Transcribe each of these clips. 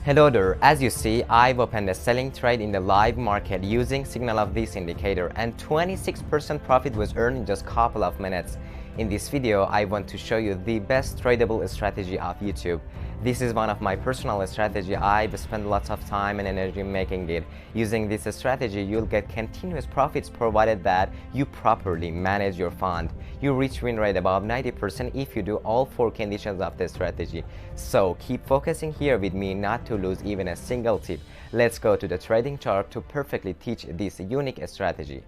Hello there, as you see, I've opened a selling trade in the live market using signal of this indicator and 26% profit was earned in just couple of minutes. In this video, I want to show you the best tradable strategy of YouTube. This is one of my personal strategy. I've spent lots of time and energy making it. Using this strategy, you'll get continuous profits provided that you properly manage your fund. You reach win rate above 90% if you do all 4 conditions of the strategy. So keep focusing here with me not to lose even a single tip. Let's go to the trading chart to perfectly teach this unique strategy.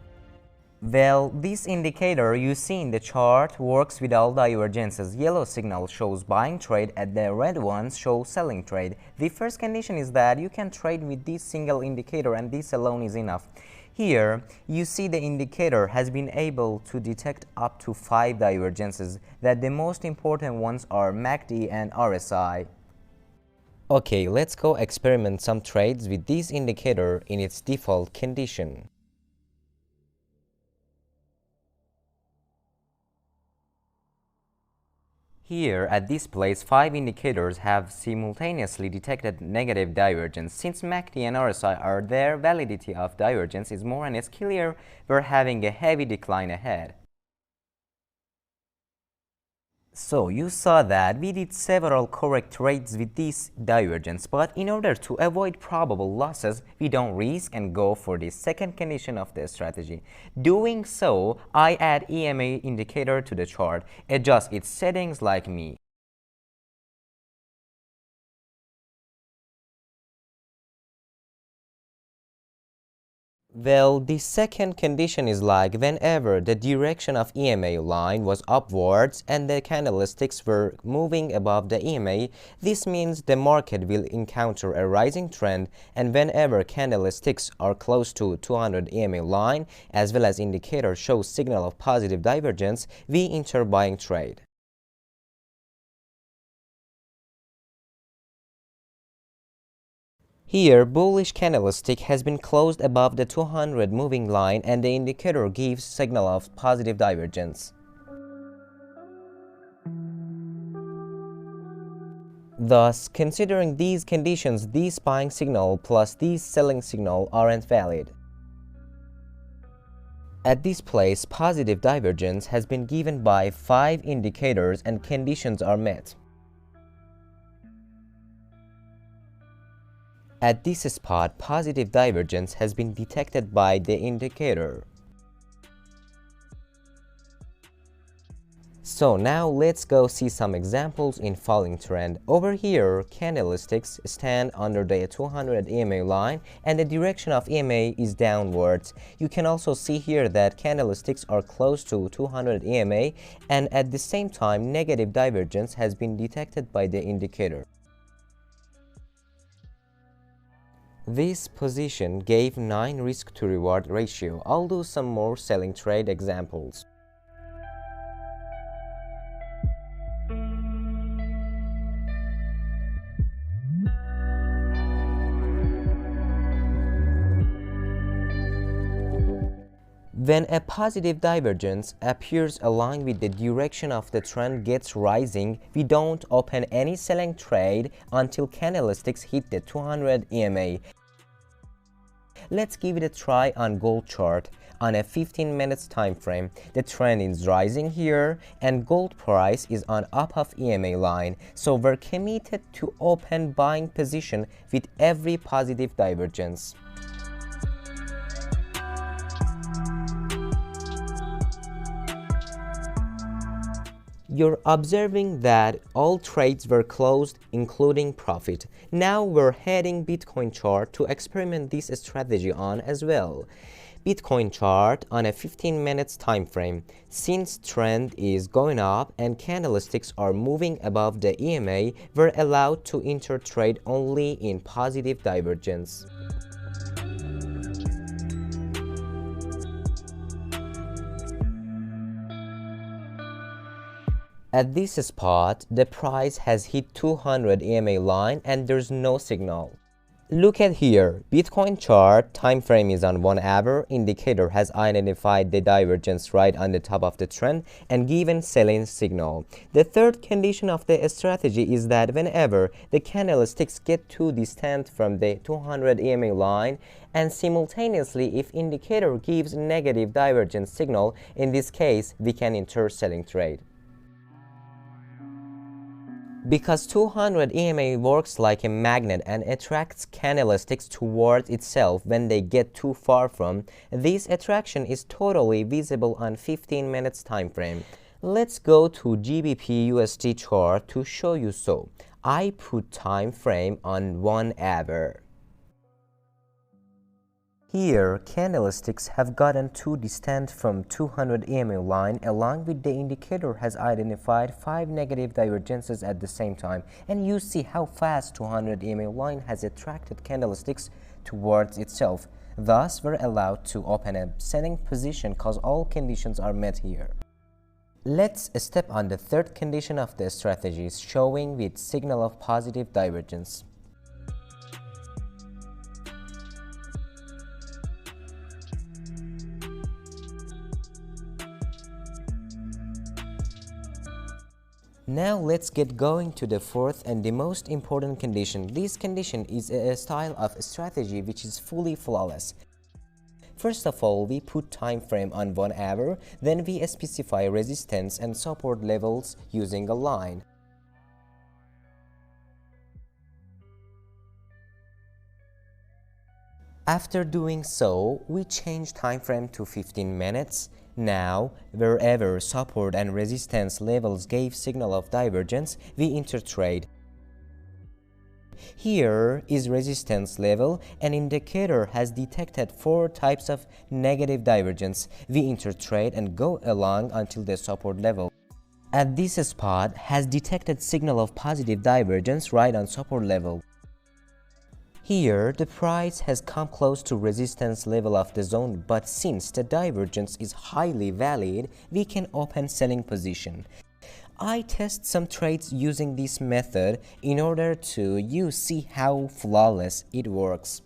Well, this indicator you see in the chart works with all divergences. Yellow signal shows buying trade and the red ones show selling trade. The first condition is that you can trade with this single indicator and this alone is enough. Here, you see the indicator has been able to detect up to 5 divergences, that the most important ones are MACD and RSI. Okay, let's go experiment some trades with this indicator in its default condition. Here, at this place, 5 indicators have simultaneously detected negative divergence. Since MACD and RSI are there, validity of divergence is more or less clear. We're having a heavy decline ahead. So you saw that we did several correct trades with this divergence, but in order to avoid probable losses, we don't risk and go for the second condition of the strategy. Doing so, I add EMA indicator to the chart, adjust its settings like me. Well, the second condition is like whenever the direction of EMA line was upwards and the candlesticks were moving above the EMA, this means the market will encounter a rising trend, and whenever candlesticks are close to 200 EMA line as well as indicator shows signal of positive divergence, we enter buying trade. Here, bullish candlestick has been closed above the 200 moving line and the indicator gives signal of positive divergence. Thus, considering these conditions, this buying signal plus this selling signal aren't valid. At this place, positive divergence has been given by 5 indicators and conditions are met. At this spot, positive divergence has been detected by the indicator. So now let's go see some examples in falling trend. Over here, candlesticks stand under the 200 EMA line and the direction of EMA is downwards. You can also see here that candlesticks are close to 200 EMA and at the same time negative divergence has been detected by the indicator. This position gave 9 risk to reward ratio. I'll do some more selling trade examples. When a positive divergence appears aligned with the direction of the trend gets rising, we don't open any selling trade until candlesticks hit the 200 EMA. Let's give it a try on gold chart. On a 15 minutes time frame, the trend is rising here and gold price is on up of EMA line, so we're committed to open buying position with every positive divergence. You're observing that all trades were closed, including profit. Now we're heading Bitcoin chart to experiment this strategy on as well. Bitcoin chart on a 15 minutes time frame. Since trend is going up and candlesticks are moving above the EMA, we're allowed to enter trade only in positive divergence. At this spot, the price has hit 200 EMA line and there's no signal. Look at here, Bitcoin chart, time frame is on 1 hour, indicator has identified the divergence right on the top of the trend and given selling signal. The third condition of the strategy is that whenever the candlesticks get too distant from the 200 EMA line and simultaneously if indicator gives negative divergence signal, in this case we can enter selling trade. Because 200 EMA works like a magnet and attracts candlesticks towards itself when they get too far from, this attraction is totally visible on 15 minutes time frame. Let's go to GBP USD chart to show you so. I put time frame on 1 hour. Here, candlesticks have gotten too distant from 200 EMA line along with the indicator has identified 5 negative divergences at the same time, and you see how fast 200 EMA line has attracted candlesticks towards itself. Thus, we're allowed to open a selling position cause all conditions are met here. Let's step on the third condition of the strategies showing with signal of positive divergence. Now let's get going to the fourth and the most important condition. This condition is a style of strategy which is fully flawless. First of all, we put time frame on 1 hour, then we specify resistance and support levels using a line. After doing so, we change time frame to 15 minutes. Now, wherever support and resistance levels gave signal of divergence, we enter trade. Here is resistance level. An indicator has detected 4 types of negative divergence. We enter trade and go along until the support level. At this spot has detected signal of positive divergence right on support level. Here, the price has come close to resistance level of the zone, but since the divergence is highly valid, we can open selling position. I test some trades using this method in order to see how flawless it works.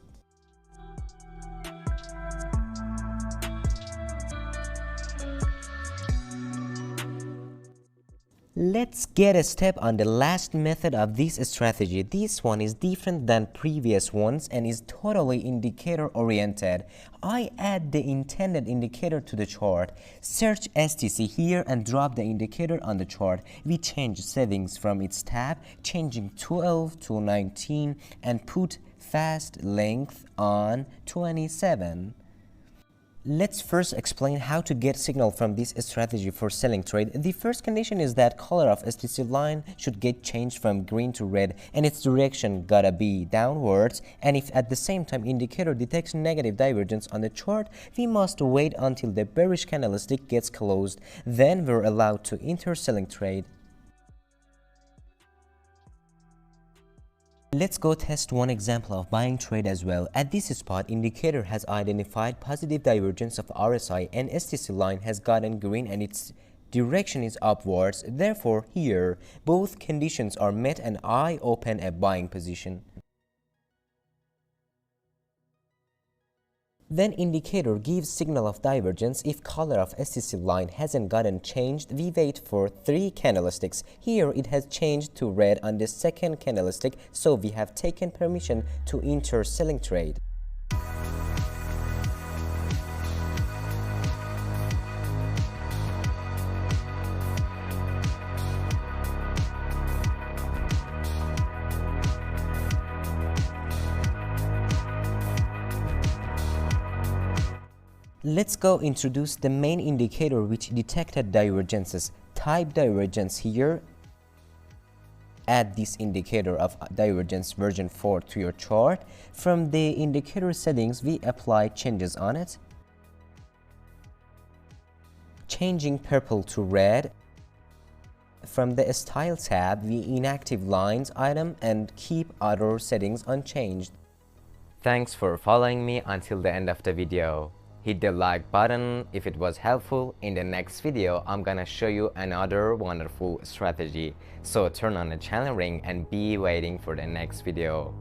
Let's get a step on the last method of this strategy. This one is different than previous ones and is totally indicator oriented. I add the intended indicator to the chart, search STC here and drop the indicator on the chart. We change settings from its tab, changing 12 to 19 and put fast length on 27. Let's first explain how to get signal from this strategy for selling trade. The first condition is that color of STC line should get changed from green to red and its direction gotta be downwards, and if at the same time indicator detects negative divergence on the chart, we must wait until the bearish candlestick gets closed. Then we're allowed to enter selling trade. Let's go test one example of buying trade as well. At this spot, indicator has identified positive divergence of RSI and STC line has gotten green and its direction is upwards. Therefore, here, both conditions are met and I open a buying position. Then indicator gives signal of divergence. If color of STC line hasn't gotten changed, we wait for 3 candlesticks. Here it has changed to red on the second candlestick, so we have taken permission to enter selling trade. Let's go introduce the main indicator which detected divergences. Type divergence here. Add this indicator of divergence version 4 to your chart. From the indicator settings, we apply changes on it. Changing purple to red. From the style tab, we inactive lines item and keep other settings unchanged. Thanks for following me until the end of the video. Hit the like button if it was helpful. In the next video, I'm gonna show you another wonderful strategy. So turn on the channel ring and be waiting for the next video.